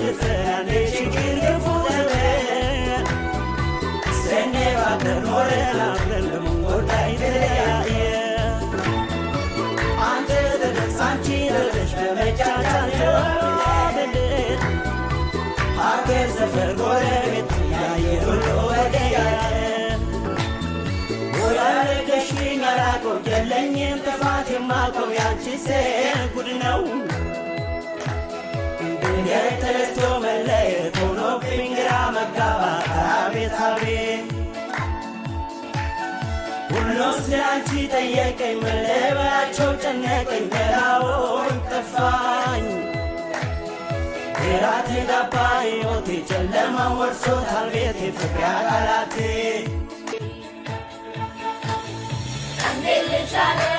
አሳልፈን የችግር ክፉ ዘመን ስንፋቀር ኖረን አብረን ለመንጎዳይ ተለያየ አንተ ተደስ አንቺ ተደስ በመቻቻል ተዋደን ሀገር ሰፈር ጎረቤት ያየር ሁሉ ወገያየ ወያረገሽኝ አላቆም የለኝም ጥፋት የማቆም ያንቺስ ጉድ ነው ድንገት ተነስቶ መለየት ሆኖብኝ ግራ መጋባት አቤት አቤት ሁሉም ስላንቺ ጠየቀኝ መለያቸው ጨነቀኝ መላውን ጠፋኝ ግራ ተጋባ ሕይወቴ ጨለማ ወርሶታል ቤቴ ፍቅር አካላቴ እንዴት ልቻለው